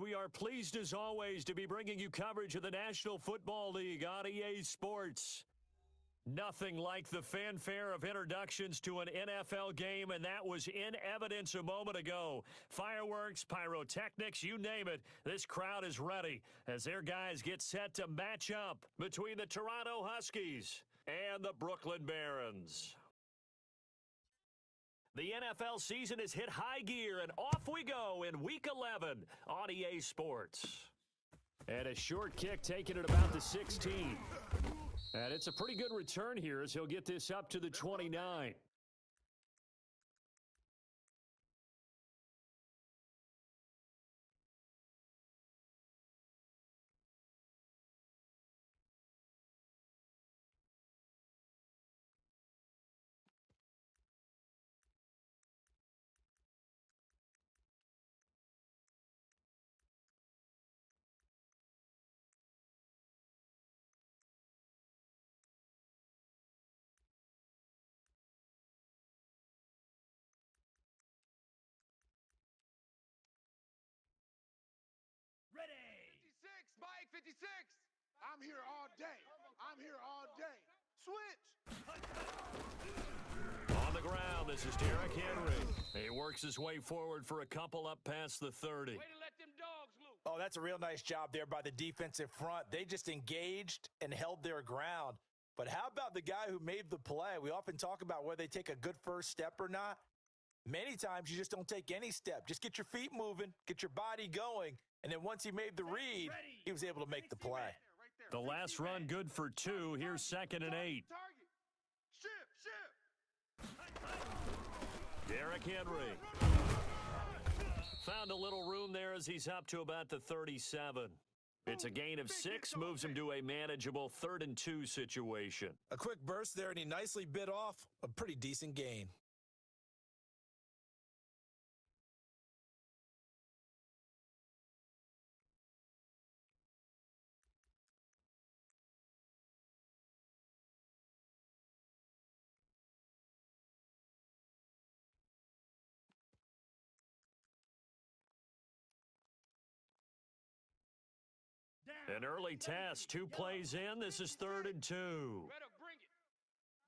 We are pleased as always to be bringing you coverage of the National Football League on EA Sports. Nothing like the fanfare of introductions to an NFL game, and that was in evidence a moment ago. Fireworks, pyrotechnics, you name it, this crowd is ready as their guys get set to match up between the Toronto Huskies and the Brooklyn Barons. The NFL season has hit high gear, and off we go in Week 11 on EA Sports. And a short kick taken at about the 16. And it's a pretty good return here as he'll get this up to the 29. Ready! 56, Mike, 56! I'm here all day. I'm here all day. Switch! On the ground, this is Derrick Henry. He works his way forward for a couple up past the 30. Way to let them dogs loose. Oh, that's a real nice job there by the defensive front. They just engaged and held their ground. But how about the guy who made the play? We often talk about whether they take a good first step or not. Many times you just don't take any step. Just get your feet moving, get your body going, and then once he made the read, he was able to make the play. The last run good for 2. Here's 2nd and 8. Derrick Henry. Found a little room there as he's up to about the 37. It's a gain of 6, moves him to a manageable 3rd and 2 situation. A quick burst there, and he nicely bit off a pretty decent gain. An early test, 2 plays in. This is 3rd and 2. You better bring it.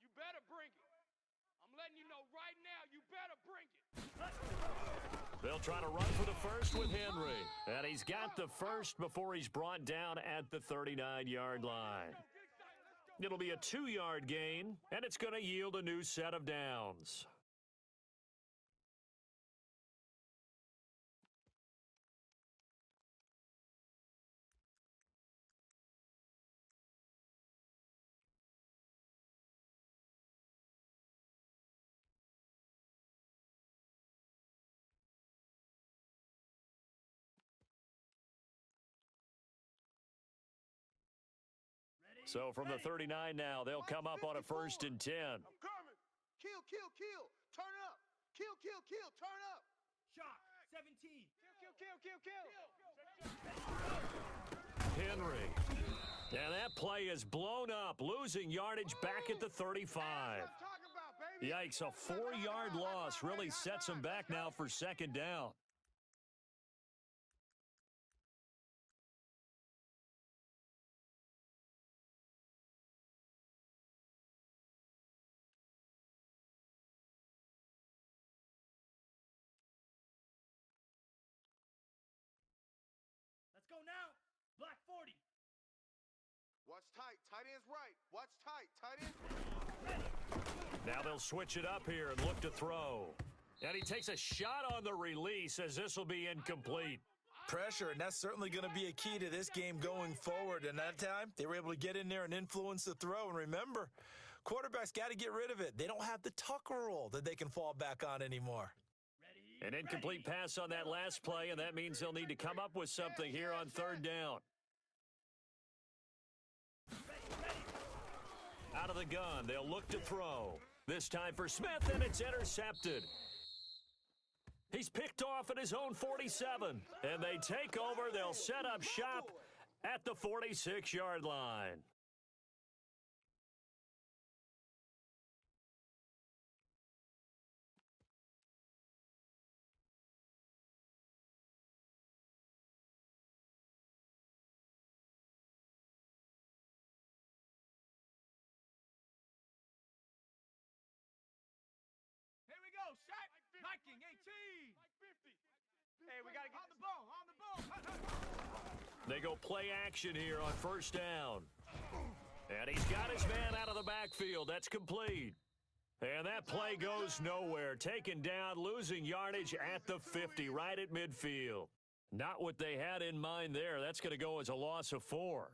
You better bring it. I'm letting you know right now, you better bring it. They'll try to run for the first with Henry. And he's got the first before he's brought down at the 39-yard line. It'll be a 2-yard gain, and it's going to yield a new set of downs. So from the 39 now, they'll come up on a 1st and 10. I'm coming. Kill, kill, kill. Turn up. Kill, kill, kill. Turn up. Shock. 17. Kill. Henry. And that play is blown up, losing yardage back at the 35. Yikes, a 4-yard loss really sets him back now for 2nd down. Let's go now. Black 40. Watch tight. Tight end's right. Watch tight. Tight end's Now they'll switch it up here and look to throw. And he takes a shot on the release as this will be incomplete. Pressure, and that's certainly going to be a key to this game going forward. And that time, they were able to get in there and influence the throw. And remember, quarterbacks got to get rid of it. They don't have the Tucker rule that they can fall back on anymore. An incomplete pass on that last play, and that means they'll need to come up with something here on 3rd down. Out of the gun, they'll look to throw. This time for Smith, and it's intercepted. He's picked off at his own 47, and they take over. They'll set up shop at the 46-yard line. Blocking 18. Like 50. Hey, we got to get on the ball. On the ball. They go play action here on first down. And he's got his man out of the backfield. That's complete. And that play goes nowhere. Taken down, losing yardage at the 50, right at midfield. Not what they had in mind there. That's going to go as a loss of 4.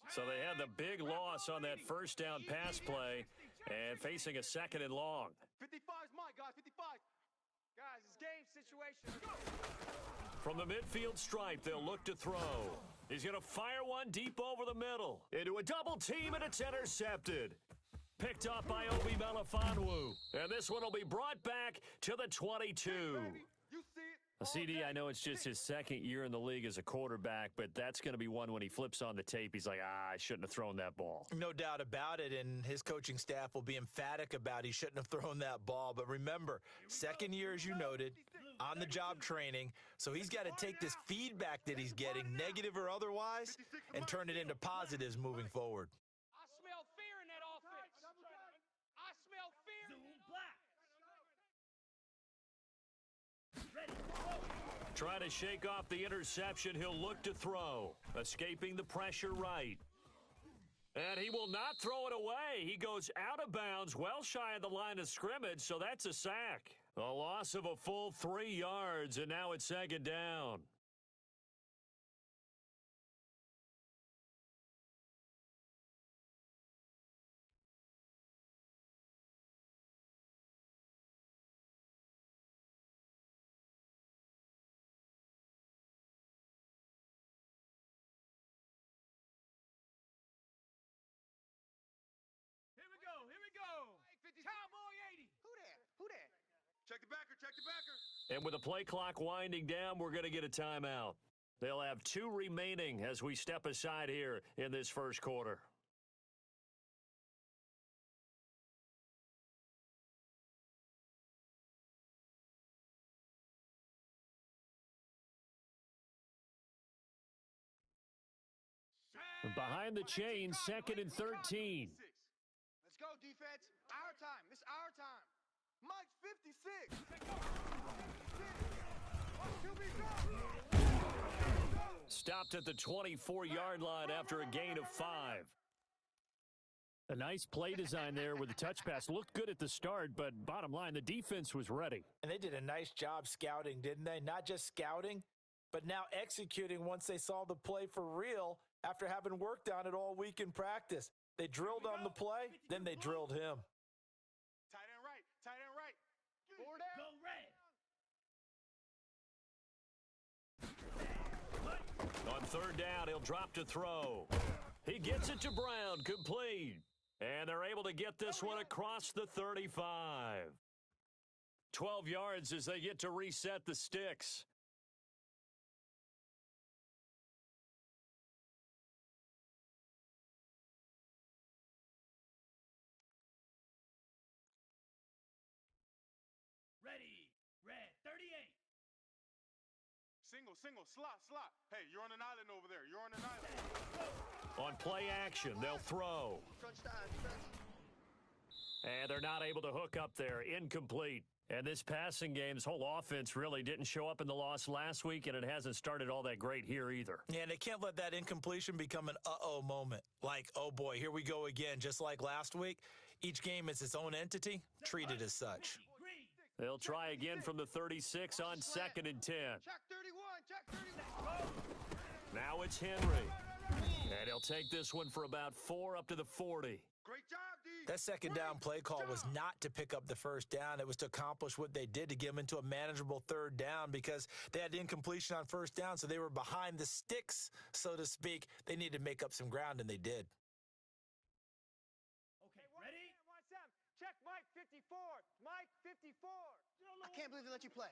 So they had the big loss on that first down pass play and facing a second and long. 55's mine, guys. 55. Guys, it's game situation. From the midfield stripe, they'll look to throw. He's going to fire one deep over the middle. Into a double team, and it's intercepted. Picked up by Obi Melifonwu. And this one will be brought back to the 22. You see it. CD, I know it's just his second year in the league as a quarterback, but that's going to be one when he flips on the tape. He's like, I shouldn't have thrown that ball. No doubt about it, and his coaching staff will be emphatic about he shouldn't have thrown that ball. But remember, second year, as you noted, on-the-job training, so he's got to take this feedback that he's getting, negative or otherwise, and turn it into positives moving forward. I smell fear in that offense. I smell fear. Zoom black. Trying to shake off the interception, he'll look to throw. Escaping the pressure right. And he will not throw it away. He goes out of bounds, well shy of the line of scrimmage, so that's a sack. A loss of a full 3 yards, and now it's second down. Here we go. Here we go. Cowboy 80. Who that? Who that? Check the backer. Check the backer. And with the play clock winding down, we're going to get a timeout. They'll have 2 remaining as we step aside here in this first quarter. Behind the chain, second and 13. Let's go, defense. Our time. It's our time. Mike's 56. Stopped at the 24-yard line after a gain of 5. A nice play design there with the touch pass. Looked good at the start, but bottom line, the defense was ready. And they did a nice job scouting, didn't they? Not just scouting, but now executing once they saw the play for real after having worked on it all week in practice. They drilled on the play, then they drilled him. Tight end right. Tight end right. Forward down. Go red. On third down, he'll drop to throw. He gets it to Brown, complete. And they're able to get this one across the 35. 12 yards as they get to reset the sticks. Ready. Red. 38. Single, slot. Hey, you're on an island over there. You're on an island. On play action, they'll throw. And they're not able to hook up there. Incomplete. And this passing game's whole offense really didn't show up in the loss last week, and it hasn't started all that great here either. Yeah, and they can't let that incompletion become an uh-oh moment. Like, oh boy, here we go again, just like last week. Each game is its own entity, treated as such. They'll try again from the 36 on second and 10. Check 31. Check 31. Now it's Henry. And he'll take this one for about 4 up to the 40. Great job, D. That second down play call was not to pick up the first down. It was to accomplish what they did, to get them into a manageable third down, because they had incompletion on first down, so they were behind the sticks, so to speak. They needed to make up some ground, and they did. Okay, ready? Check Mike 54. Mike 54. I can't believe they let you play.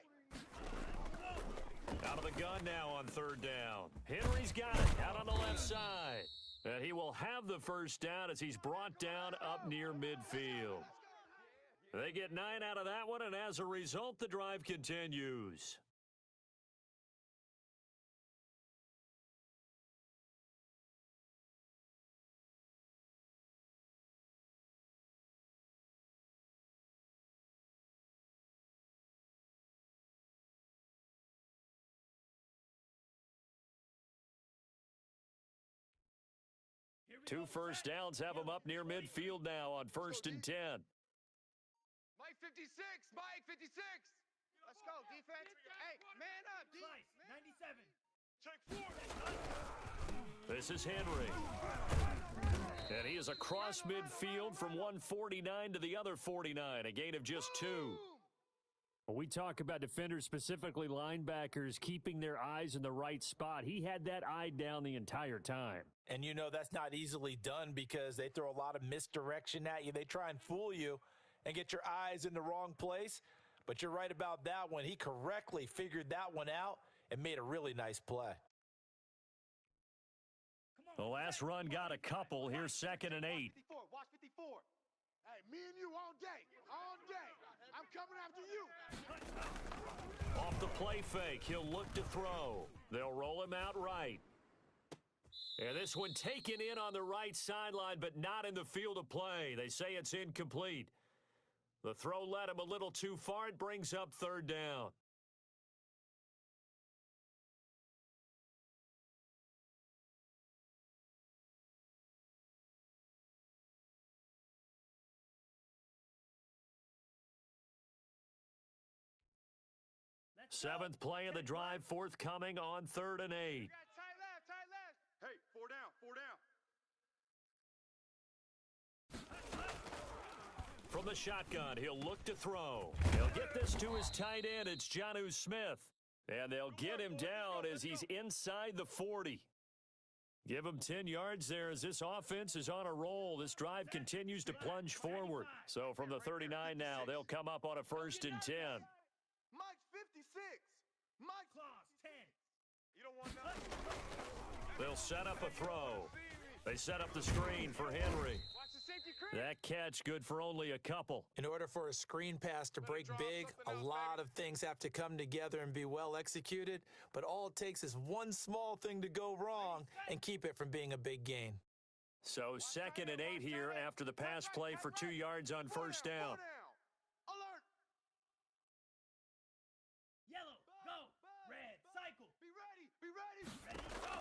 Out of the gun now on third down. Henry's got it out on the left side. And he will have the first down as he's brought down up near midfield. They get 9 out of that one, and as a result, the drive continues. Two first downs have them up near midfield now on 1st and 10. Mike 56, Mike 56. Let's go, defense. Hey, man up, Slice, 97. Check 4. This is Henry. And he is across midfield from one 49 to the other 49, a gain of just 2. We talk about defenders, specifically linebackers, keeping their eyes in the right spot. He had that eye down the entire time. And you know that's not easily done because they throw a lot of misdirection at you. They try and fool you and get your eyes in the wrong place. But you're right about that one. He correctly figured that one out and made a really nice play. The last run got a couple. Here's 2nd and 8. 54, watch 54. Hey, me and you all day, all day. I'm coming after you. Off the play fake, he'll look to throw. They'll roll him out right. And this one taken in on the right sideline, but not in the field of play. They say it's incomplete. The throw led him a little too far. It brings up 3rd down. Seventh play of the drive forthcoming on 3rd and 8. You got tight left, tight left. Hey, 4 down, 4 down. From the shotgun, he'll look to throw. He'll get this to his tight end. It's Jonnu Smith. And they'll get him down as he's inside the 40. Give him 10 yards there as this offense is on a roll. This drive continues to plunge forward. So from the 39 now, they'll come up on a 1st and 10. Mike's 56. Mike's Claws, 10. You don't want nothing. They'll set up a throw. They set up the screen for Henry. Watch the safety creep. That catch good for only a couple. In order for a screen pass to break big, a lot of things have to come together and be well executed, but all it takes is one small thing to go wrong and keep it from being a big gain. So 2nd and 8 here after the pass play for 2 yards on 1st down. Alert. Yellow, go. Red, cycle. Be ready. Be ready. Ready, go.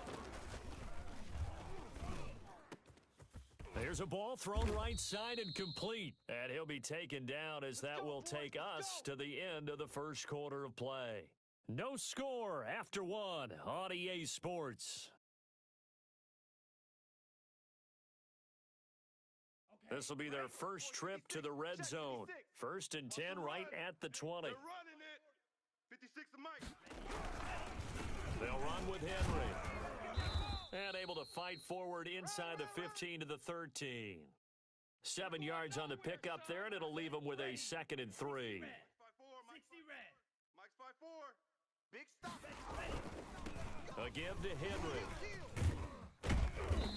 There's a ball thrown right side and complete. And he'll be taken down as that will take us to the end of the 1st quarter of play. No score after 1 on EA Sports. This will be their first trip to the red zone. 1st and 10 right at the 20. They're running it. 56 to Mike. They'll run with Henry. And able to fight forward inside the 15 to the 13. 7 yards on the pickup there, and it'll leave them with a 2nd and 3. 5-4, Mike. 60 red. Mike's 5-4. Big stop. A give to Henry.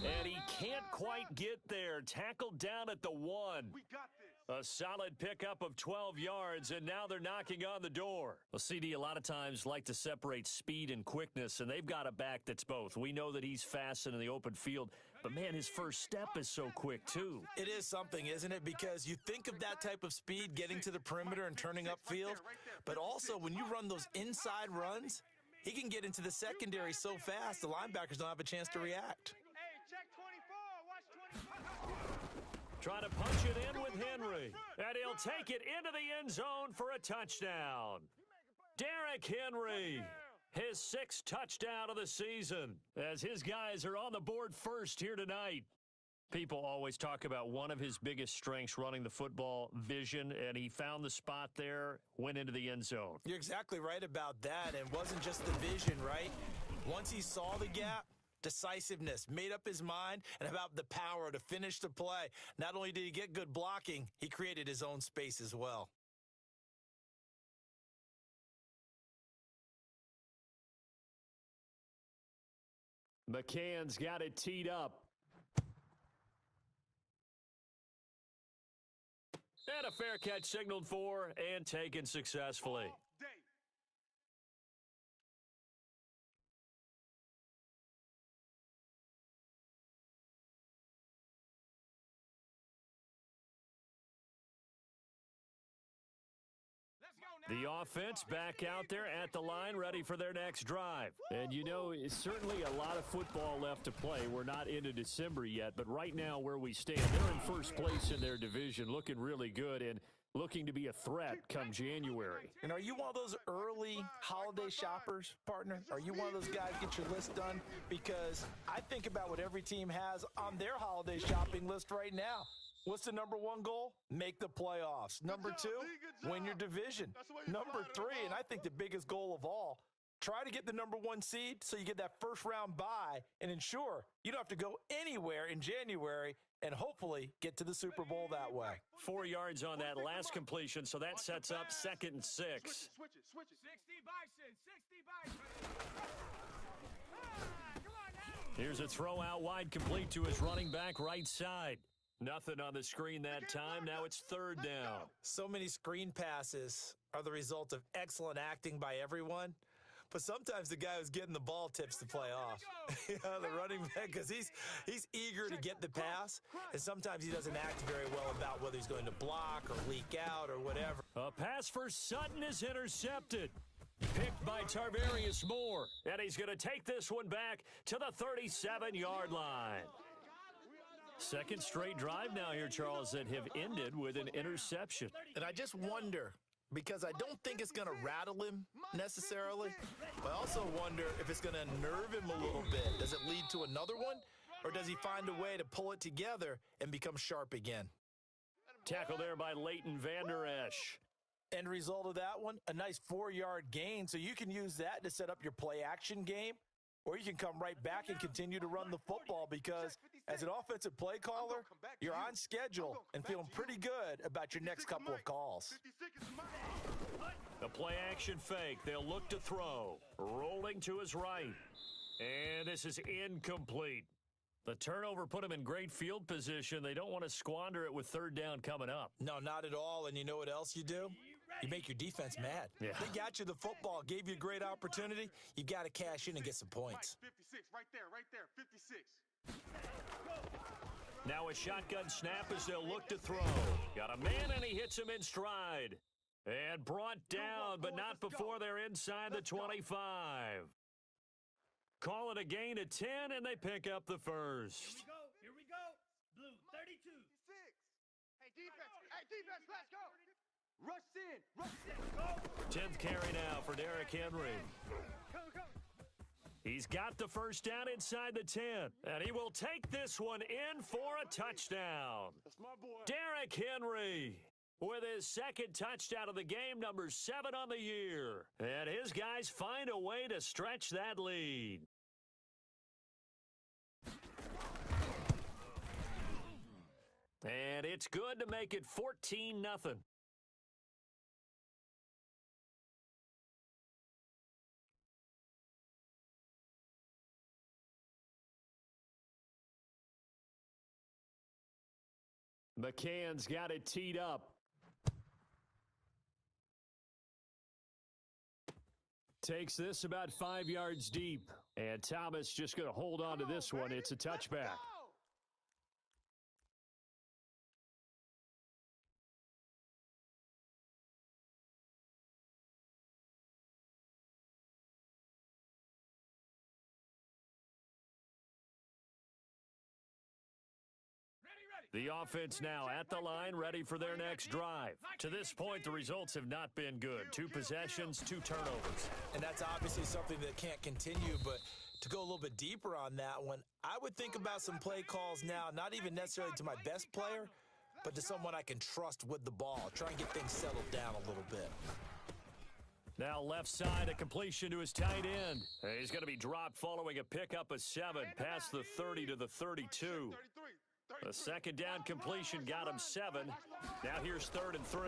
And he can't quite get there. Tackled down at the 1. We got this. A solid pickup of 12 yards, and now they're knocking on the door. Well, CD, a lot of times like to separate speed and quickness, and they've got a back that's both. We know that he's fast and in the open field, but, man, his first step is so quick, too. It is something, isn't it? Because you think of that type of speed getting to the perimeter and turning upfield, but also when you run those inside runs, he can get into the secondary so fast the linebackers don't have a chance to react. Hey, check 24. Watch 24. Trying to punch it in with Henry. And he'll take it into the end zone for a touchdown. Derrick Henry, his 6th touchdown of the season, as his guys are on the board first here tonight. People always talk about one of his biggest strengths running the football, vision, and he found the spot there, went into the end zone. You're exactly right about that, and it wasn't just the vision, right? Once he saw the gap, decisiveness, made up his mind, and about the power to finish the play. Not only did he get good blocking, he created his own space as well. McCann's got it teed up. And a fair catch signaled for and taken successfully. All day. Let's go now. The offense back out there at the line, ready for their next drive. And, you know, it's certainly a lot of football left to play. We're not into December yet, but right now where we stand, they're in first place in their division, looking really good and looking to be a threat come January. And are you one of those early holiday shoppers, partner? Are you one of those guys get your list done? Because I think about what every team has on their holiday shopping list right now. What's the number one goal? Make the playoffs. Number two, win your division. Number three, and I think the biggest goal of all, try to get the number one seed so you get that first round bye and ensure you don't have to go anywhere in January and hopefully get to the Super Bowl that way. 4 yards on that last completion, so that sets up 2nd and 6. Switch it. 60 Bison, 60 Bison. Come on now. Here's a throw out wide, complete to his running back right side. Nothing on the screen that time. Now it's 3rd down. So many screen passes are the result of excellent acting by everyone. But sometimes the guy who's getting the ball tips the play off. You know, the running back, because he's eager to get the pass, and sometimes he doesn't act very well about whether he's going to block or leak out or whatever. A pass for Sutton is intercepted. Picked by Tarvarius Moore. And he's going to take this one back to the 37-yard line. Second straight drive now here, Charles, that have ended with an interception. And I just wonder, because I don't think it's going to rattle him necessarily, but I also wonder if it's going to nerve him a little bit. Does it lead to another one, or does he find a way to pull it together and become sharp again? Tackle there by Leighton Vander Esch. End result of that one, a nice 4-yard gain, so you can use that to set up your play-action game, or you can come right back and continue to run the football because as an offensive play caller, you're on schedule and feeling pretty good about your next couple of calls. The play action fake. They'll look to throw. Rolling to his right. And this is incomplete. The turnover put him in great field position. They don't want to squander it with 3rd down coming up. No, not at all. And you know what else you do? You make your defense mad. Yeah. They got you the football, gave you a great opportunity. You got to cash in and get some points. 56, right there, 56. Now a shotgun snap as they'll look to throw. Got a man and he hits him in stride. And brought down, but not before they're inside the 25. Call it a gain of 10, and they pick up the first. Here we go. Blue, 32. Hey, defense, let's go. Rush in, go. 10th carry now for Derrick Henry. He's got the first down inside the 10, and he will take this one in for a touchdown. That's my boy. Derrick Henry with his 2nd touchdown of the game, number 7 on the year. And his guys find a way to stretch that lead. And it's good to make it 14-0. McCann's got it teed up. Takes this about 5 yards deep. And Thomas just going to hold on to this one. It's a touchback. The offense now at the line, ready for their next drive. To this point, the results have not been good. 2 possessions, 2 turnovers. And that's obviously something that can't continue, but to go a little bit deeper on that one, I would think about some play calls now, not even necessarily to my best player, but to someone I can trust with the ball. Try and get things settled down a little bit. Now left side, a completion to his tight end. He's going to be dropped following a pickup of 7 past the 30 to the 32. The 2nd down completion got him 7. Now here's 3rd and 3.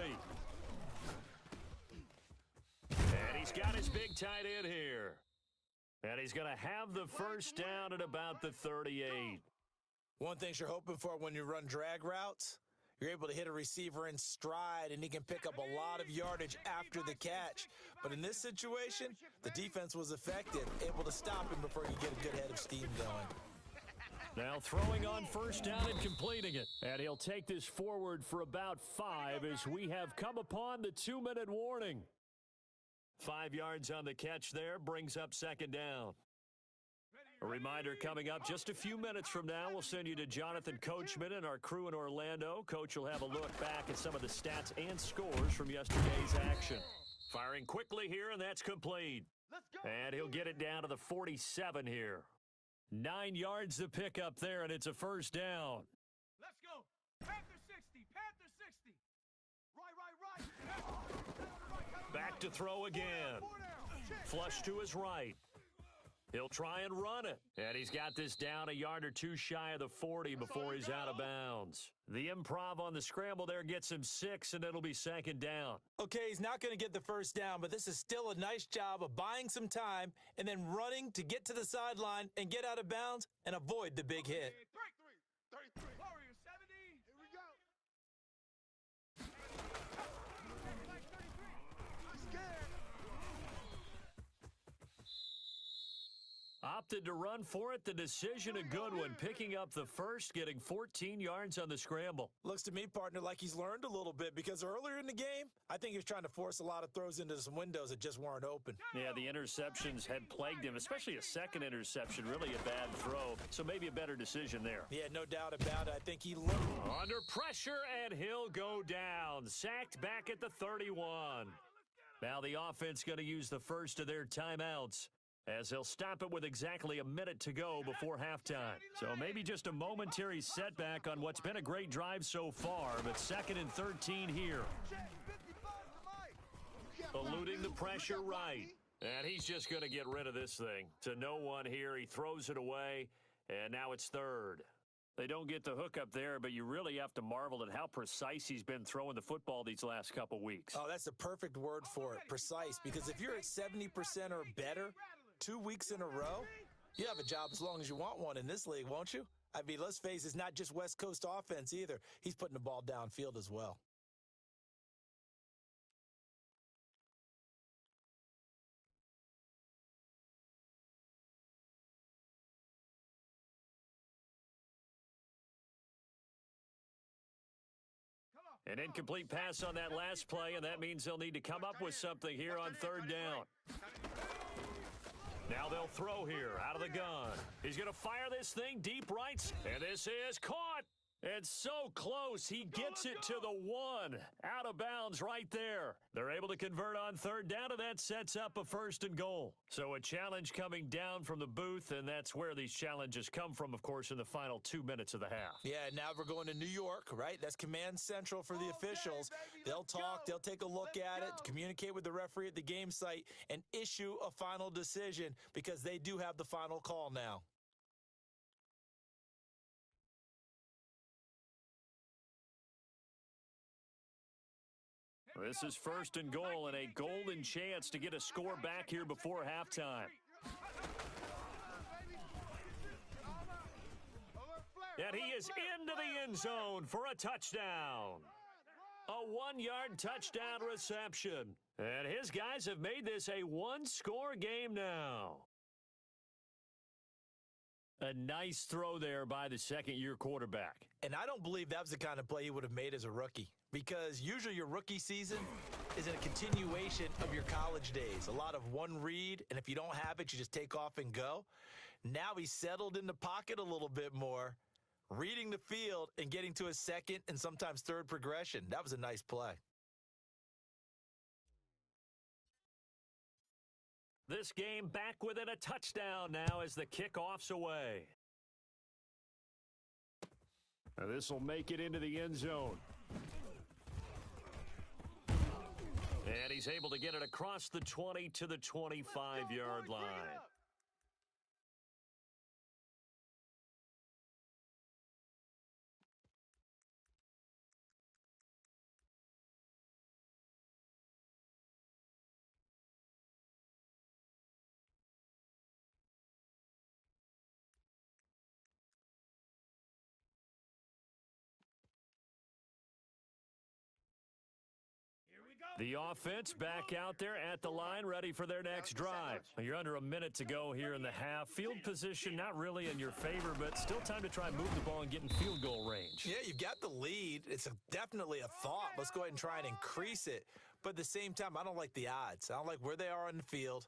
And he's got his big tight end here. And he's going to have the first down at about the 38. One thing you're hoping for when you run drag routes You're able to hit a receiver in stride, and he can pick up a lot of yardage after the catch. But in this situation, the defense was effective, able to stop him before he get a good head of steam going. Now throwing on first down and completing it. And he'll take this forward for about 5 as we have come upon the 2-minute warning. 5 yards on the catch there brings up second down. A reminder coming up just a few minutes from now, we'll send you to Jonathan Coachman and our crew in Orlando. Coach will have a look back at some of the stats and scores from yesterday's action. Firing quickly here, and that's complete. And he'll get it down to the 47 here. 9 yards to pick up there, and it's a first down. Let's go. Panther 60. Panther 60. Right. Back to throw again. Flush to his right. He'll try and run it. And he's got this down a yard or two shy of the 40 before he's out of bounds. The improv on the scramble there gets him 6, and it'll be second down. Okay, he's not going to get the first down, but this is still a nice job of buying some time and then running to get to the sideline and get out of bounds and avoid the big hit. Break 3. 33. Warrior 70. Here we go. I'm scared. Opted to run for it. The decision a good one. Picking up the first, getting 14 yards on the scramble. Looks to me, partner, like he's learned a little bit because earlier in the game, I think he was trying to force a lot of throws into some windows that just weren't open. Yeah, the interceptions had plagued him, especially a second interception, really a bad throw. So maybe a better decision there. Yeah, no doubt about it. I think he learned. Under pressure, and he'll go down. Sacked back at the 31. Now the offense going to use the first of their timeouts, as they'll stop it with exactly a minute to go before halftime. So maybe just a momentary setback on what's been a great drive so far, but second and 13 here. Eluding the pressure right. And he's just going to get rid of this thing. To no one here. He throws it away, and now it's third. They don't get the hook up there, but you really have to marvel at how precise he's been throwing the football these last couple weeks. Oh, that's the perfect word for it, precise, because if you're at 70% or better 2 weeks in a row, you have a job as long as you want one in this league, won't you? I mean, let's face it, it's not just West Coast offense either. He's putting the ball downfield as well. An incomplete pass on that last play, and that means they'll need to come up with something here on third down. Now they'll throw here out of the gun. He's going to fire this thing deep right, and this is caught. And so close, he gets it to the 1. Out of bounds right there. They're able to convert on third down, and that sets up a first and goal. So a challenge coming down from the booth, and that's where these challenges come from, of course, in the final 2 minutes of the half. Yeah, now we're going to New York, right? That's command central for the officials. They'll talk, they'll take a look at it, communicate with the referee at the game site, and issue a final decision because they do have the final call now. This is first and goal, and a golden chance to get a score back here before halftime. And he is into the end zone for a touchdown. A 1-yard touchdown reception. And his guys have made this a one-score game now. A nice throw there by the second-year quarterback. And I don't believe that was the kind of play he would have made as a rookie, because usually your rookie season is a continuation of your college days. A lot of one read, and if you don't have it, you just take off and go. Now he's settled in the pocket a little bit more, reading the field and getting to his second and sometimes third progression. That was a nice play. This game back within a touchdown now as the kickoff's away. Now this will make it into the end zone. And he's able to get it across the 20 to the 25-yard line. The offense back out there at the line, ready for their next drive. You're under a minute to go here in the half. Field position not really in your favor, but still time to try and move the ball and get in field goal range. Yeah, you've got the lead. It's definitely a thought. Let's go ahead and try and increase it. But at the same time, I don't like the odds. I don't like where they are on the field.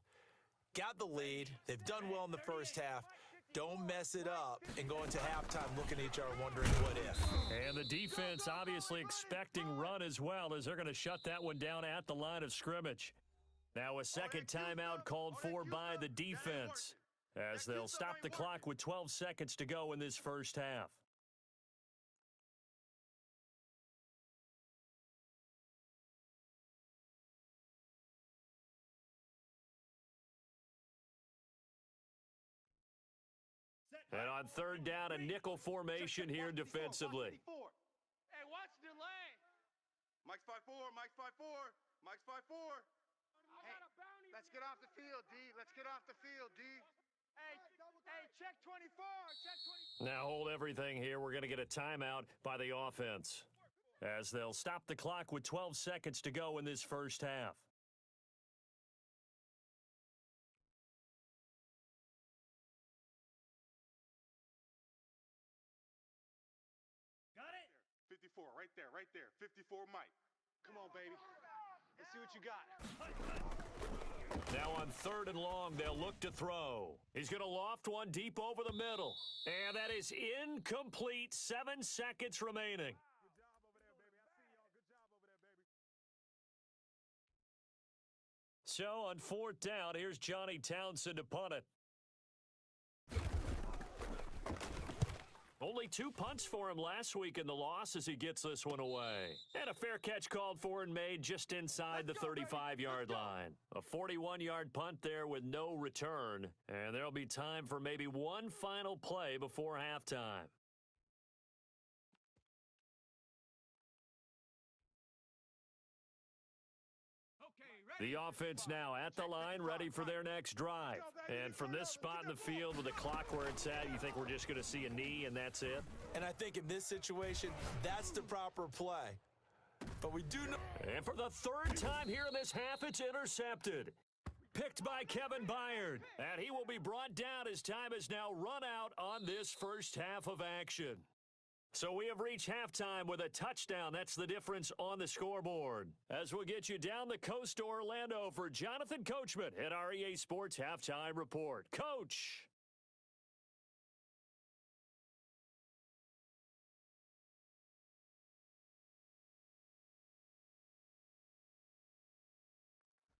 Got the lead. They've done well in the first half. Don't mess it up and go into halftime looking at each other wondering what if. And the defense obviously expecting run as well, as they're going to shut that one down at the line of scrimmage. Now a second timeout called for by the defense, as they'll stop the clock with 12 seconds to go in this first half. And on third down, a nickel formation here defensively. Hey, watch the lane. Mike's 5-4, Mike's 5-4, Mike's 5-4. Hey, Let's get off the field, D. Let's get off the field, D. hey, check 24, check 24. Now hold everything here. We're going to get a timeout by the offense, as they'll stop the clock with 12 seconds to go in this first half. Got it? 54, right there, right there. 54, Mike. Come on, baby. Let's see what you got. Now on third and long, they'll look to throw. He's going to loft one deep over the middle. And that is incomplete. 7 seconds remaining. Good job over there, baby. I see y'all. Good job over there, baby. So on fourth down, here's Johnny Townsend to punt it. Only 2 punts for him last week in the loss as he gets this one away. And a fair catch called for and made just inside the 35-yard line. A 41-yard punt there with no return. And there'll be time for maybe one final play before halftime. The offense now at the line, ready for their next drive. And from this spot in the field with the clock where it's at, you think we're just going to see a knee and that's it? And I think in this situation, that's the proper play. But we do know. And for the third time here in this half, it's intercepted. Picked by Kevin Byard. And he will be brought down as time has now run out on this first half of action. So we have reached halftime with a touchdown. That's the difference on the scoreboard. As we'll get you down the coast to Orlando for Jonathan Coachman at our EA Sports Halftime Report. Coach.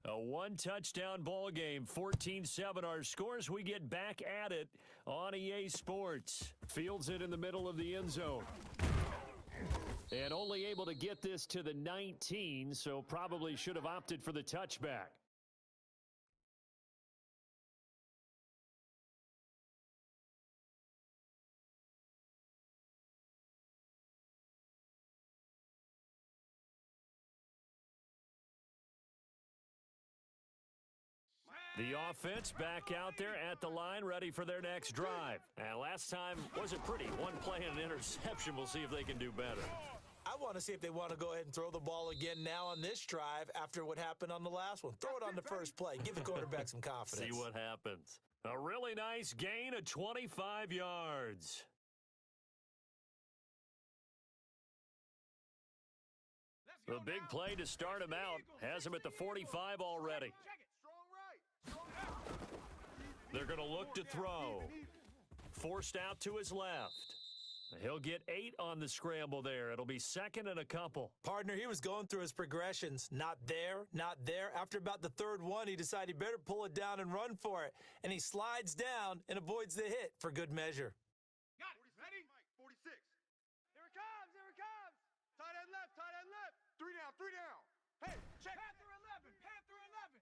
A one-touchdown ball game, 14-7 our scores. We get back at it on EA Sports. Fields it in the middle of the end zone. And only able to get this to the 19, so probably should have opted for the touchback. The offense back out there at the line, ready for their next drive. And last time wasn't pretty. One play and an interception. We'll see if they can do better. I want to see if they want to go ahead and throw the ball again now on this drive after what happened on the last one. Throw it on the first play. Give the quarterback some confidence. See what happens. A really nice gain of 25 yards. The big play to start him out has him at the 45 already. Check it. Strong right. They're going to look to throw. Forced out to his left. He'll get 8 on the scramble there. It'll be second and a couple. Partner, he was going through his progressions. Not there, not there. After about the third one, he decided he better pull it down and run for it. And he slides down and avoids the hit for good measure. Got it. Ready? Mike, 46. Here it comes. Here it comes. Tight end left, tight end left. 3 down, 3 down. Hey, check. Panther 11. Panther 11.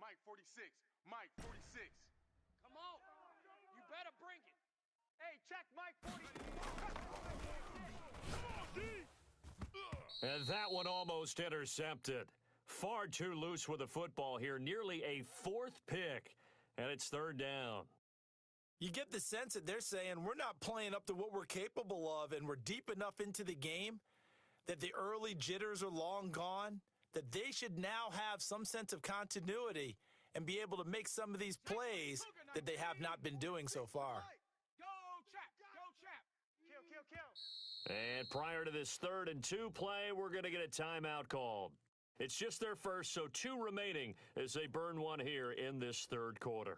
Mike, 46. Mike, 46. Come on. You better bring it. Hey, check Mike 40. And that one almost intercepted. Far too loose with the football here. Nearly a 4th pick. And it's third down. You get the sense that they're saying we're not playing up to what we're capable of, and we're deep enough into the game that the early jitters are long gone, that they should now have some sense of continuity and be able to make some of these plays that they have not been doing so far. Go, Chap. Go, Chap. Kill. And prior to this 3rd and 2 play, we're going to get a timeout called. It's just their first, so 2 remaining as they burn one here in this 3rd quarter.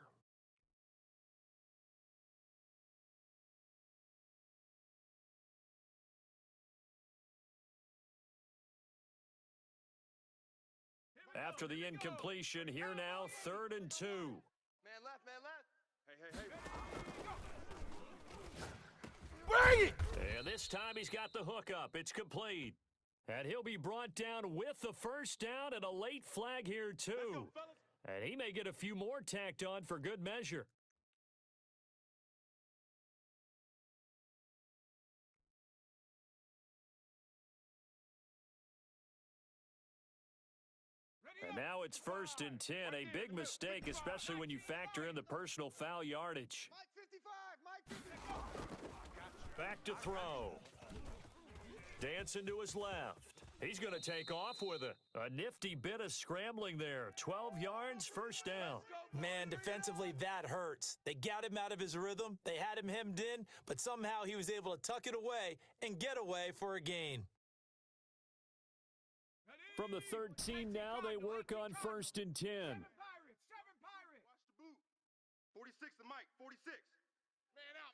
After the incompletion, here now, 3rd and 2. Man left, man left. Hey. Bring it! And this time he's got the hook up. It's complete. And he'll be brought down with the first down and a late flag here, too. And he may get a few more tacked on for good measure. And now it's 1st and 10, a big mistake, especially when you factor in the personal foul yardage. Mike 55. Back to throw. Dancing to his left. He's going to take off with it. A nifty bit of scrambling there. 12 yards, first down. Man, defensively, that hurts. They got him out of his rhythm. They had him hemmed in, but somehow he was able to tuck it away and get away for a gain. From the 13 now, they work on 1st and 10. 7 Pirates. Watch the boot. 46 to Mike. 46. Man out.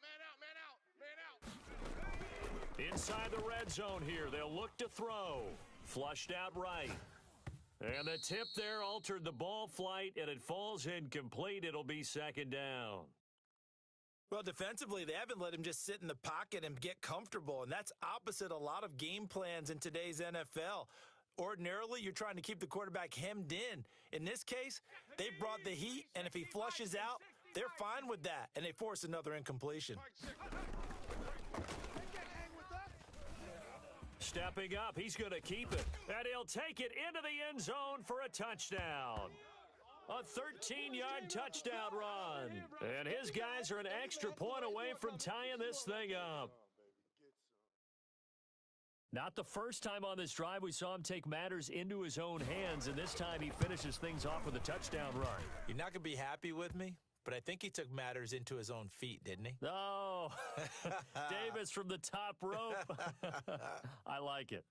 Inside the red zone here, they'll look to throw. Flushed out right. And the tip there altered the ball flight, and it falls incomplete. It'll be 2nd down. Well, defensively, they haven't let him just sit in the pocket and get comfortable, and that's opposite a lot of game plans in today's NFL. Ordinarily, you're trying to keep the quarterback hemmed in. In this case, they brought the heat, and if he flushes out, they're fine with that, and they force another incompletion. Stepping up, he's going to keep it. And he'll take it into the end zone for a touchdown. A 13-yard touchdown run. And his guys are an extra point away from tying this thing up. Not the first time on this drive we saw him take matters into his own hands, and this time he finishes things off with a touchdown run. You're not going to be happy with me, but I think he took matters into his own feet, didn't he? Oh, Davis from the top rope. I like it.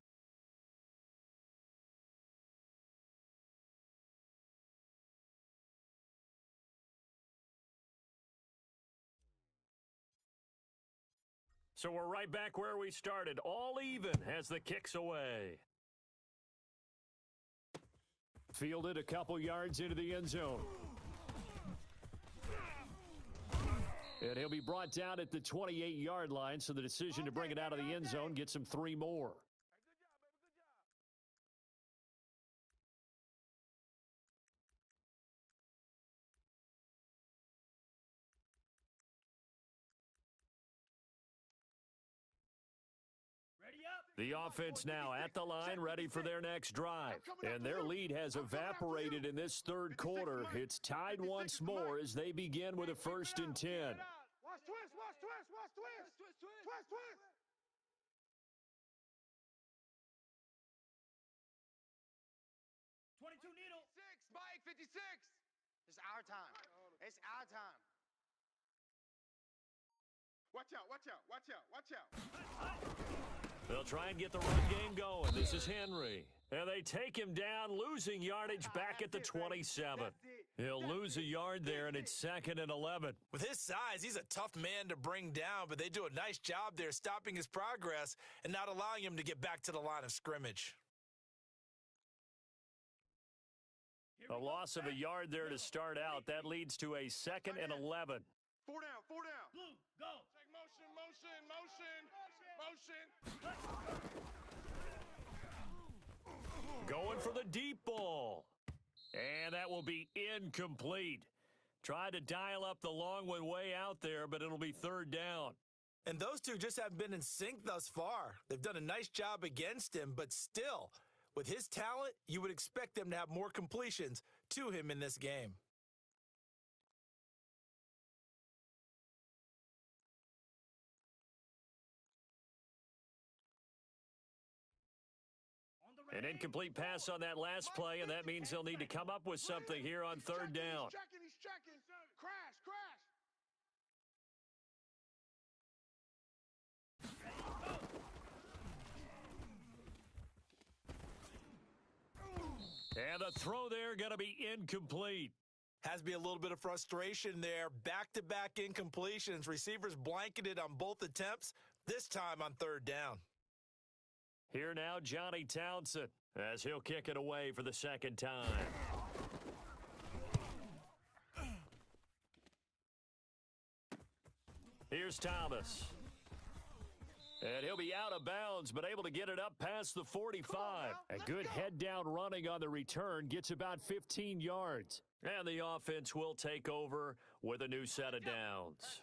So we're right back where we started, all even as the kick's away. Fielded a couple yards into the end zone. And he'll be brought down at the 28-yard line, so the decision to bring it out of the end zone gets him 3 more. The offense now at the line, ready for their next drive. And their lead has evaporated in this 3rd quarter. It's tied once more as they begin with a 1st and 10. Watch twist. 22 needle. 6, Mike 56. It's our time. It's our time. Watch out. They'll try and get the run game going. This is Henry. And they take him down, losing yardage back at the 27. He'll lose a yard there, and it's 2nd and 11. With his size, he's a tough man to bring down, but they do a nice job there stopping his progress and not allowing him to get back to the line of scrimmage. A loss of a yard there to start out. That leads to a 2nd and 11. 4 down. Blue, go. Take motion. Going for the deep ball. And that will be incomplete. Tried to dial up the long one way out there, but it'll be 3rd down. And those two just haven't been in sync thus far. They've done a nice job against him, but still, with his talent, you would expect them to have more completions to him in this game. An incomplete pass on that last play, and that means they'll need to come up with something here on third down. He's checking. Crash, crash. And the throw there going to be incomplete. Has to be a little bit of frustration there. Back-to-back incompletions. Receivers blanketed on both attempts, this time on third down. Here now, Johnny Townsend, as he'll kick it away for the second time. Here's Thomas. And he'll be out of bounds, but able to get it up past the 45. A good head-down running on the return gets about 15 yards. And the offense will take over with a new set of downs.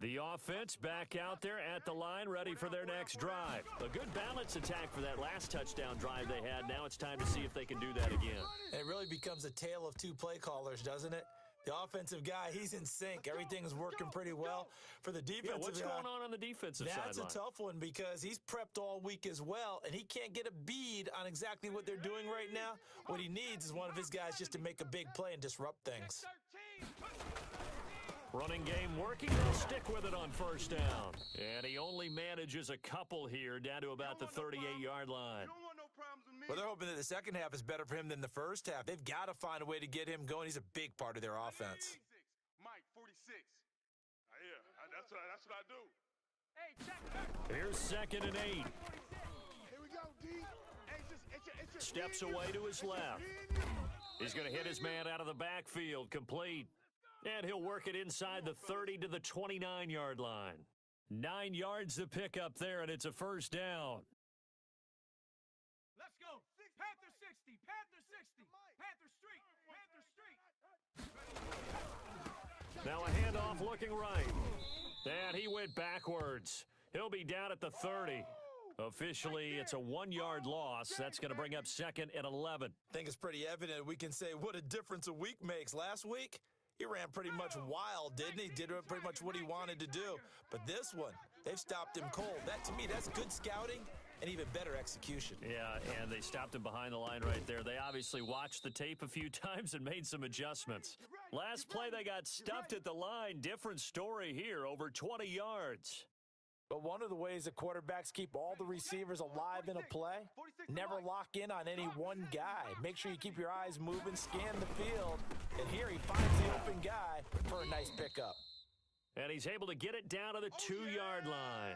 The offense back out there at the line, ready for their next drive. A good balance attack for that last touchdown drive they had. Now it's time to see if they can do that again. It really becomes a tale of two play callers, doesn't it? The offensive guy, he's in sync. Everything is working pretty well. For the defensive what's guy, going on the defensive sideline? That's a tough one because he's prepped all week as well, and he can't get a bead on exactly what they're doing right now. What he needs is one of his guys just to make a big play and disrupt things. Running game working. They'll stick with it on first down. And he only manages a couple here down to about the 38-yard line. Well, they're hoping that the second half is better for him than the first half. They've got to find a way to get him going. He's a big part of their offense. Mike, 46. Yeah, that's what I do. Hey, check. Here's 2nd and 8. Here we go, D. Hey, Steps away to his left. He's going to hit his man out of the backfield, complete. And he'll work it inside the 30 to the 29-yard line. 9 yards to pick up there, and it's a first down. Let's go. Panther 60. Panther 60. Panther Street. Now a handoff looking right. And he went backwards. He'll be down at the 30. Officially, it's a 1-yard loss. That's going to bring up 2nd and 11. I think it's pretty evident. We can say what a difference a week makes. Last week, he ran pretty much wild, didn't he? Did pretty much what he wanted to do. But this one, they've stopped him cold. That, to me, that's good scouting and even better execution. Yeah, and they stopped him behind the line right there. They obviously watched the tape a few times and made some adjustments. Last play, they got stuffed at the line. Different story here, over 20 yards. But one of the ways that quarterbacks keep all the receivers alive in a play, never lock in on any one guy. Make sure you keep your eyes moving, scan the field, and here he finds the open guy for a nice pickup. And he's able to get it down to the 2-yard line.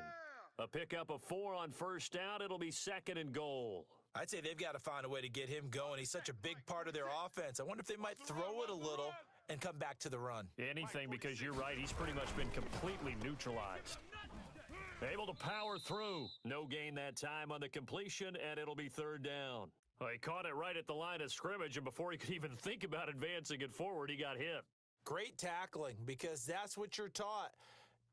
A pickup of 4 on first down. It'll be 2nd and goal. I'd say they've got to find a way to get him going. He's such a big part of their offense. I wonder if they might throw it a little and come back to the run. Anything, because you're right. He's pretty much been completely neutralized. Able to power through. No gain that time on the completion, and it'll be 3rd down. Well, he caught it right at the line of scrimmage, and before he could even think about advancing it forward, he got hit. Great tackling, because that's what you're taught.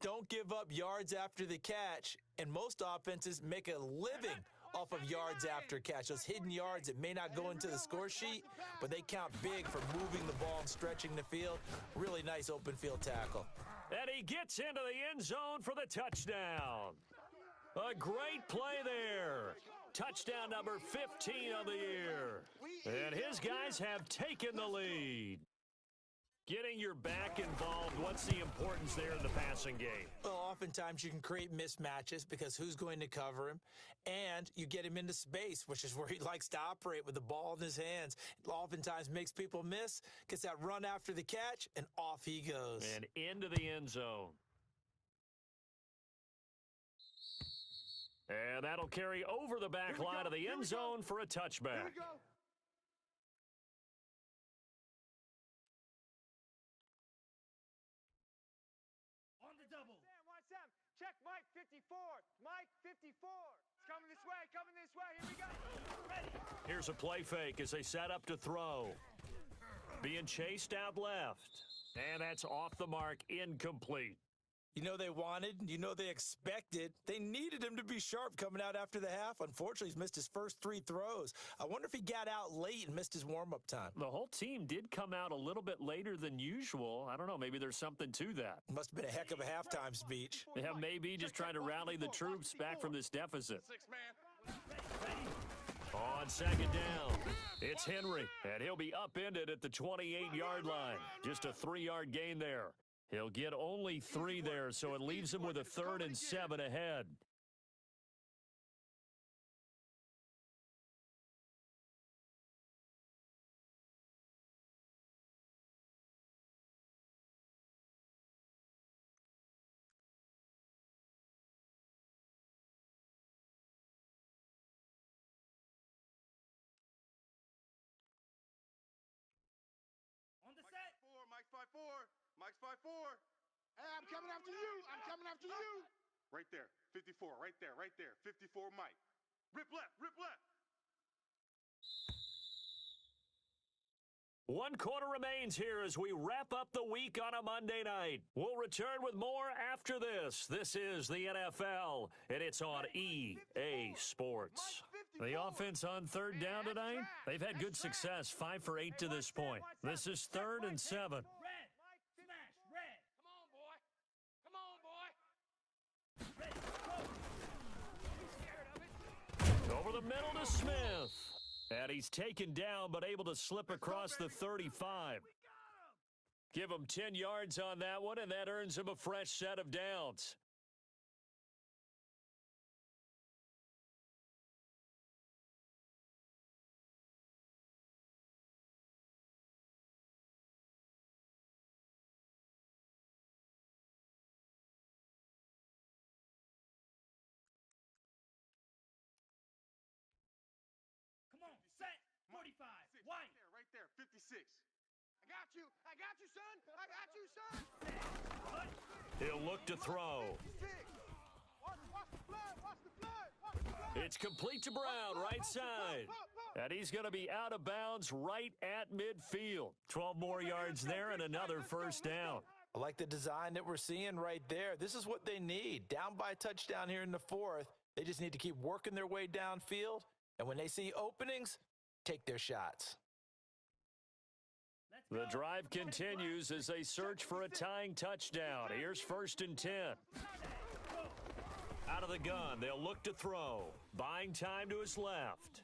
Don't give up yards after the catch, and most offenses make a living off of yards after catch. Those hidden yards that may not go into the score sheet, but they count big for moving the ball and stretching the field. Really nice open field tackle. And he gets into the end zone for the touchdown. A great play there. Touchdown number 15 of the year. And his guys have taken the lead. Getting your back involved, what's the importance there in the passing game? Well, oftentimes you can create mismatches because who's going to cover him, and you get him into space, which is where he likes to operate with the ball in his hands. It oftentimes makes people miss, gets that run after the catch, and off he goes. And into the end zone. And that'll carry over the back line of the end zone for a touchback. Here we go. On the double. Sam, watch Sam. Check Mike 54. Mike 54. It's coming this way. Coming this way. Here we go. Ready. Here's a play fake as they set up to throw. Being chased out left. And that's off the mark, incomplete. You know they wanted, you know they expected. They needed him to be sharp coming out after the half. Unfortunately, he's missed his first 3 throws. I wonder if he got out late and missed his warm-up time. The whole team did come out a little bit later than usual. I don't know, maybe there's something to that. Must have been a heck of a halftime speech. Yeah, maybe just trying to rally the troops back from this deficit. 6 man. On second down, it's Henry, and he'll be upended at the 28-yard line. Just a 3-yard gain there. He'll get only 3 there, so it leaves him with a 3rd and 7 ahead. On the set. Mike's 5-4. Mike's 5-4. Hey, I'm coming after you. I'm coming after you. Right there. 54. Right there. Right there. 54 Mike. Rip left. Rip left. 1 quarter remains here as we wrap up the week on a Monday night. We'll return with more after this. This is the NFL, and it's on EA Sports. The offense on 3rd down tonight, they've had good success, 5 for 8 to this point. This is 3rd and 7. Red. Smash. Red. Come on, boy. Come on, boy. Red. Go. You scared of it? Over the middle to Smith. And he's taken down, but able to slip across the 35. Give him 10 yards on that one, and that earns him a fresh set of downs. Come on. Set. 45. White. Right there. 56. I got you. I got you, son. I got you, son. He'll look to throw. Watch the flood. Watch the flood. Watch the flood. It's complete to Brown, right side. And he's going to be out of bounds right at midfield. 12 more yards there and another first down. I like the design that we're seeing right there. This is what they need. Down by a touchdown here in the 4th. They just need to keep working their way downfield. And when they see openings, take their shots. The drive continues as they search for a tying touchdown. Here's 1st and 10. Out of the gun, they'll look to throw. Buying time to his left.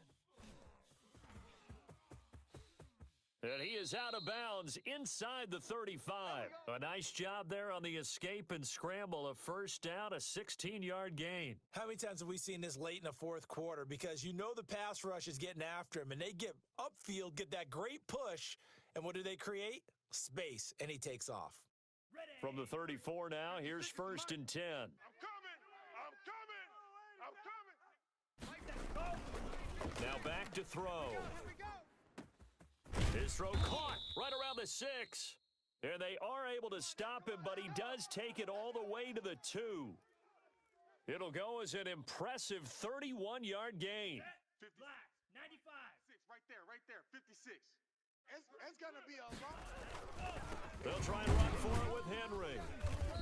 And he is out of bounds inside the 35. A nice job there on the escape and scramble. A first down, a 16-yard gain. How many times have we seen this late in the 4th quarter? Because you know the pass rush is getting after him, and they get upfield, get that great push, and what do they create? Space, and he takes off. From the 34 now, here's 1st and 10. I'm coming. Now back to throw. His throw caught right around the 6. And they are able to stop him, but he does take it all the way to the 2. It'll go as an impressive 31-yard gain. Black. 95. 6 right there. 56. It's going to be a long. They'll try and run for it with Henry.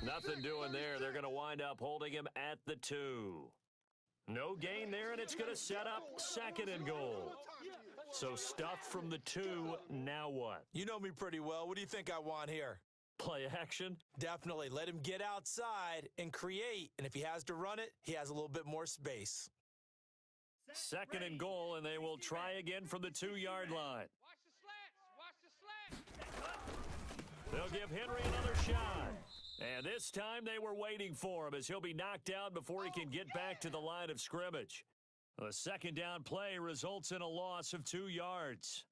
Nothing doing there. They're going to wind up holding him at the 2. No gain there, and it's going to set up 2nd and goal. So stuffed from the 2, now what? You know me pretty well. What do you think I want here? Play action? Definitely. Let him get outside and create. And if he has to run it, he has a little bit more space. 2nd and goal, and they will try again from the 2-yard line. Watch the slats. They'll give Henry another shot. And this time they were waiting for him as he'll be knocked down before he can get back to the line of scrimmage. The 2nd down play results in a loss of 2 yards.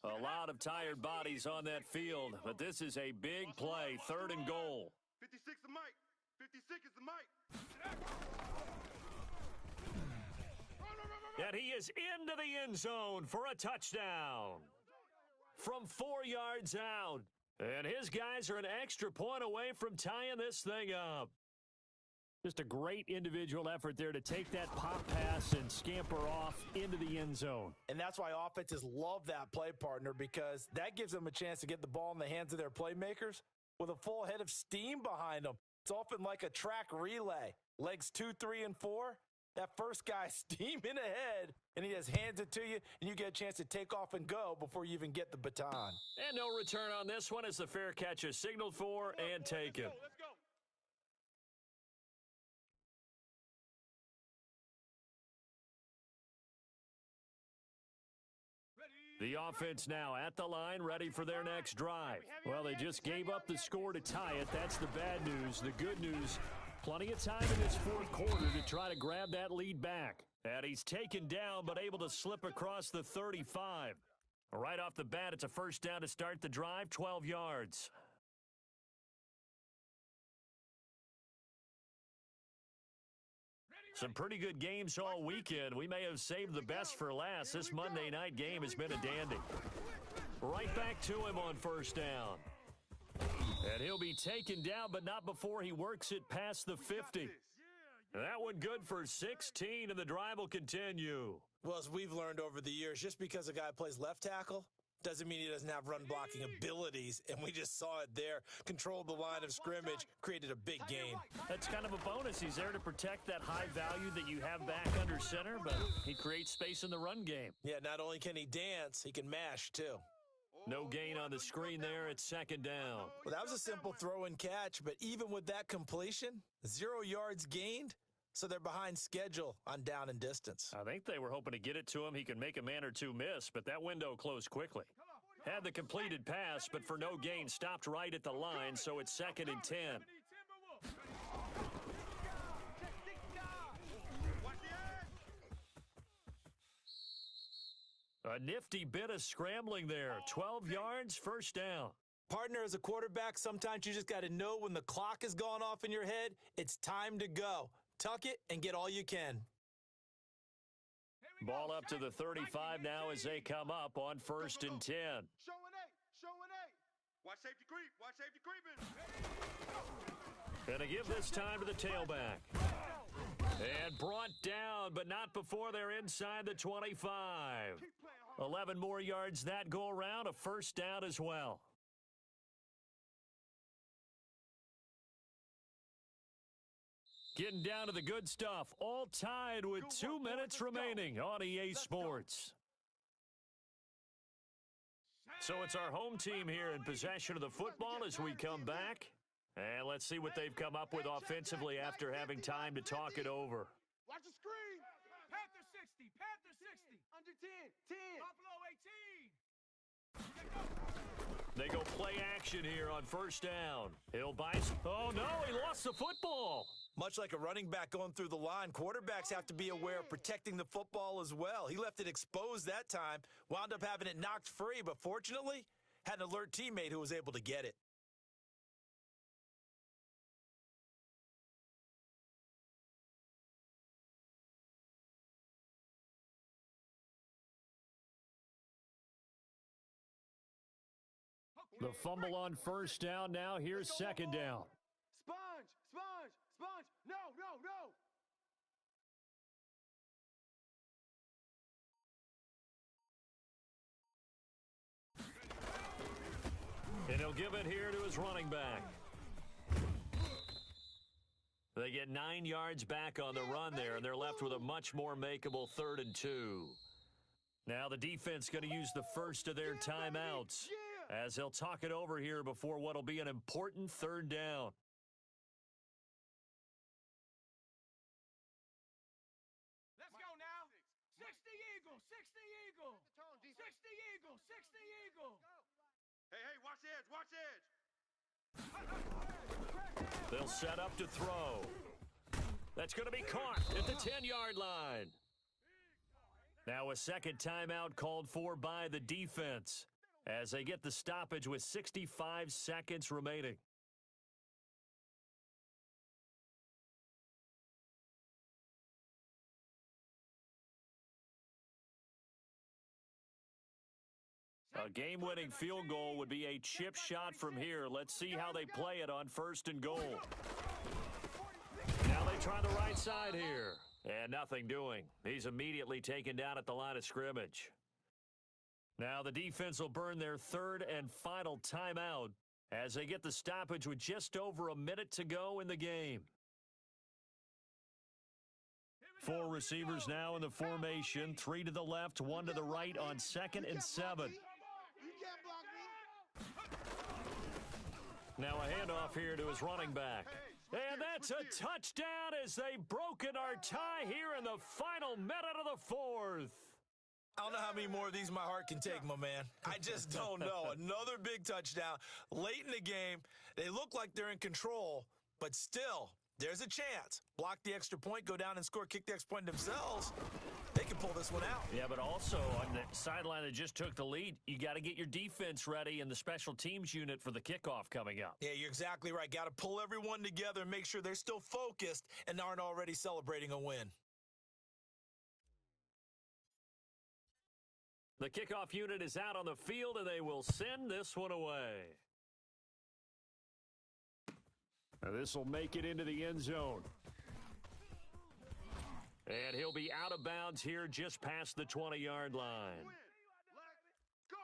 A lot of tired bodies on that field, but this is a big play, 3rd and goal. 56 the mic. 56 is the mic. And he is into the end zone for a touchdown. From 4 yards out. And his guys are an extra point away from tying this thing up. Just a great individual effort there to take that pop pass and scamper off into the end zone. And that's why offenses love that play partner, because that gives them a chance to get the ball in the hands of their playmakers with a full head of steam behind them. It's often like a track relay. Legs 2, 3, and 4. That first guy steaming ahead, and he just hands it to you, and you get a chance to take off and go before you even get the baton. And no return on this one as the fair catch is signaled for and taken. Let's go. The offense now at the line, ready for their next drive. Well, they just gave up the score to tie it. That's the bad news. The good news, plenty of time in this fourth quarter to try to grab that lead back. And he's taken down, but able to slip across the 35. Right off the bat, it's a first down to start the drive, 12 yards. Some pretty good games all weekend. We may have saved the best for last. This Monday night game has been a dandy. Right back to him on first down. And he'll be taken down, but not before he works it past the 50. That one good for 16, and the drive will continue. Well, as we've learned over the years, just because a guy plays left tackle doesn't mean he doesn't have run blocking abilities, and we just saw it there. Controlled the line of scrimmage, created a big gain. That's kind of a bonus. He's there to protect that high value that you have back under center, but he creates space in the run game. Yeah, not only can he dance, he can mash, too. No gain on the screen there. It's second down. Well, that was a simple throw and catch, but even with that completion, 0 yards gained, so they're behind schedule on down and distance. I think they were hoping to get it to him. He could make a man or two miss, but that window closed quickly. Had the completed pass, but for no gain, stopped right at the line, so it's second and 10. A nifty bit of scrambling there. 12 yards, first down. Partner, as a quarterback, sometimes you just got to know when the clock has gone off in your head, it's time to go. Tuck it and get all you can. Ball up to the 35 now as they come up on first and 10. Showing eight. Watch safety creep. Watch safety creeping. Gonna give this time to the tailback. And brought down, but not before they're inside the 25. 11 more yards that go around, a first down as well. Getting down to the good stuff, all tied with 2 minutes remaining on EA Sports. So it's our home team here in possession of the football as we come back. And let's see what they've come up with offensively after having time to talk it over. Watch the screen. Panther 60. Panther 60. Under 10. 10. Buffalo 18. They go play action here on first down. He'll buy. Oh, no, he lost the football. Much like a running back going through the line, quarterbacks have to be aware of protecting the football as well. He left it exposed that time, wound up having it knocked free, but fortunately, had an alert teammate who was able to get it. The fumble on first down now. Here's second down. Sponge. No. And he'll give it here to his running back. They get 9 yards back on the run there, and they're left with a much more makeable 3rd and 2. Now the defense going to use the first of their timeouts as they'll talk it over here before what will be an important 3rd down. Let's go now. 60 Eagle. 60 Eagle. Hey, watch the edge. They'll set up to throw. That's going to be caught at the 10-yard line. Now a second timeout called for by the defense as they get the stoppage with 65 seconds remaining. A game-winning field goal would be a chip shot from here. Let's see how they play it on 1st and goal. Now they try the right side here. And nothing doing. He's immediately taken down at the line of scrimmage. Now the defense will burn their 3rd and final timeout as they get the stoppage with just over a minute to go in the game. 4 receivers now in the formation. 3 to the left, 1 to the right on 2nd and 7. Now a handoff here to his running back. And that's a touchdown as they've broken our tie here in the final minute of the 4th. I don't know how many more of these my heart can take, my man. I just don't know. Another big touchdown late in the game. They look like they're in control, but still, there's a chance. Block the extra point, go down and score, kick the extra point themselves. They can pull this one out. Yeah, but also on the sideline that just took the lead, you got to get your defense ready and the special teams unit for the kickoff coming up. Yeah, you're exactly right. Got to pull everyone together and make sure they're still focused and aren't already celebrating a win. The kickoff unit is out on the field, and they will send this one away. This will make it into the end zone. And he'll be out of bounds here just past the 20-yard line. Let's go.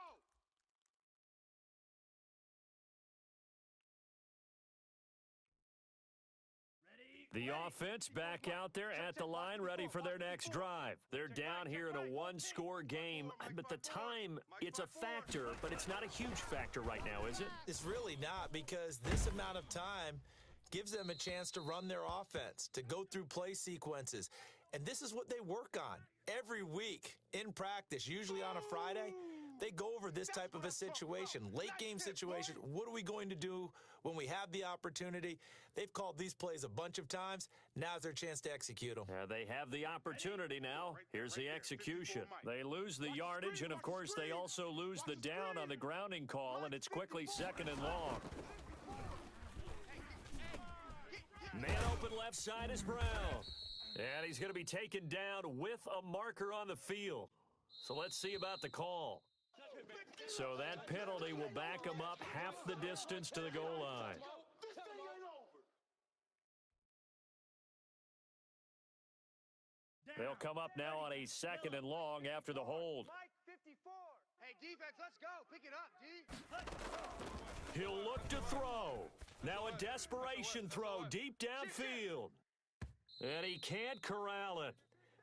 The offense back out there at the line, ready for their next drive. They're down here in a one-score game, but the time, it's a factor, but it's not a huge factor right now, is it? It's really not, because this amount of time gives them a chance to run their offense, to go through play sequences. And this is what they work on every week in practice, usually on a Friday. They go over this type of a situation, late game situation. What are we going to do when we have the opportunity? They've called these plays a bunch of times. Now's their chance to execute them. They have the opportunity now. Here's the execution. They lose the yardage, and of course they also lose the down on the grounding call, and it's quickly second and long. Man open left side is Brown. And he's going to be taken down with a marker on the field. So let's see about the call. So that penalty will back him up half the distance to the goal line. They'll come up now on a second and long after the hold. Mike 54. Hey, defense, let's go. Pick it up, D. He'll look to throw. Now a desperation throw deep downfield. And he can't corral it.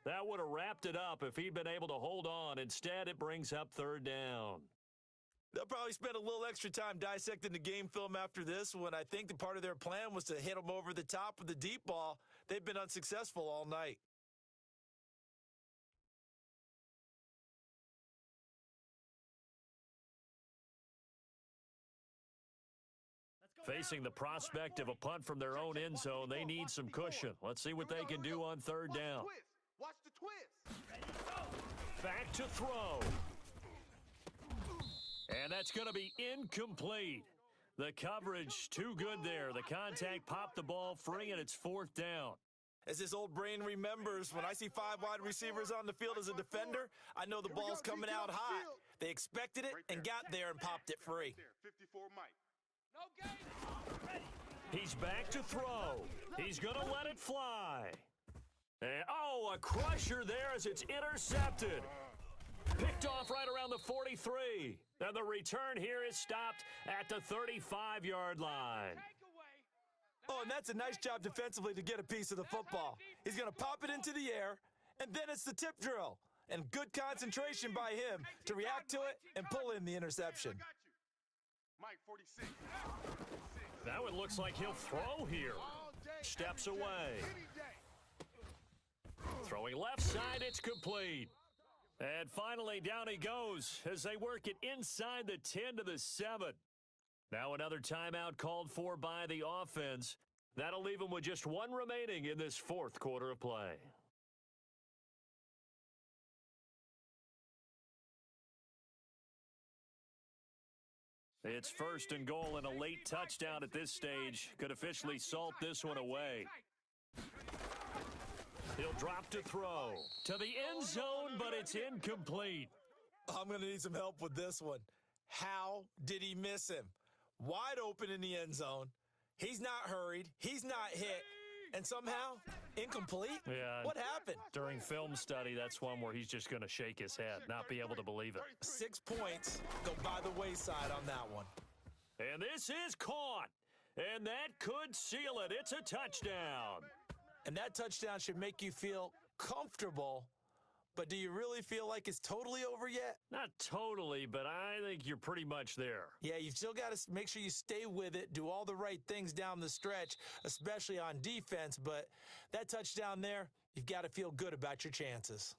That would have wrapped it up if he'd been able to hold on. Instead, it brings up third down. They'll probably spend a little extra time dissecting the game film after this one. I think the part of their plan was to hit them over the top with the deep ball. They've been unsuccessful all night. Facing the prospect of a punt from their own end zone, they need some cushion. Let's see what they can do on third down. Watch the twist. Back to throw. And that's going to be incomplete. The coverage too good there. The contact popped the ball free, and it's fourth down. As this old brain remembers, when I see 5 wide receivers on the field as a defender, I know the ball's coming out hot. They expected it and got there and popped it free. 54 Mike. He's back to throw. He's going to let it fly. And, oh, a crusher there as it's intercepted. Picked off right around the 43. And the return here is stopped at the 35-yard line. Oh, and that's a nice job defensively to get a piece of the football. He's going to pop it into the air, and then it's the tip drill. And good concentration by him to react to it and pull in the interception. Mike 46. Now it looks like he'll throw here. Steps away. Throwing left side, it's complete. And finally, down he goes as they work it inside the 10 to the 7. Now another timeout called for by the offense. That'll leave them with just one remaining in this fourth quarter of play. It's first and goal, and a late touchdown at this stage could officially salt this one away. He'll drop to throw to the end zone, but it's incomplete. I'm going to need some help with this one. How did he miss him? Wide open in the end zone. He's not hurried. He's not hit. And somehow, incomplete? Yeah. What happened? During film study, that's one where he's just going to shake his head, not be able to believe it. 6 points go by the wayside on that one. And this is caught. And that could seal it. It's a touchdown. And that touchdown should make you feel comfortable. But do you really feel like it's totally over yet? Not totally, but I think you're pretty much there. Yeah, you've still got to make sure you stay with it, do all the right things down the stretch, especially on defense. But that touchdown there, you've got to feel good about your chances.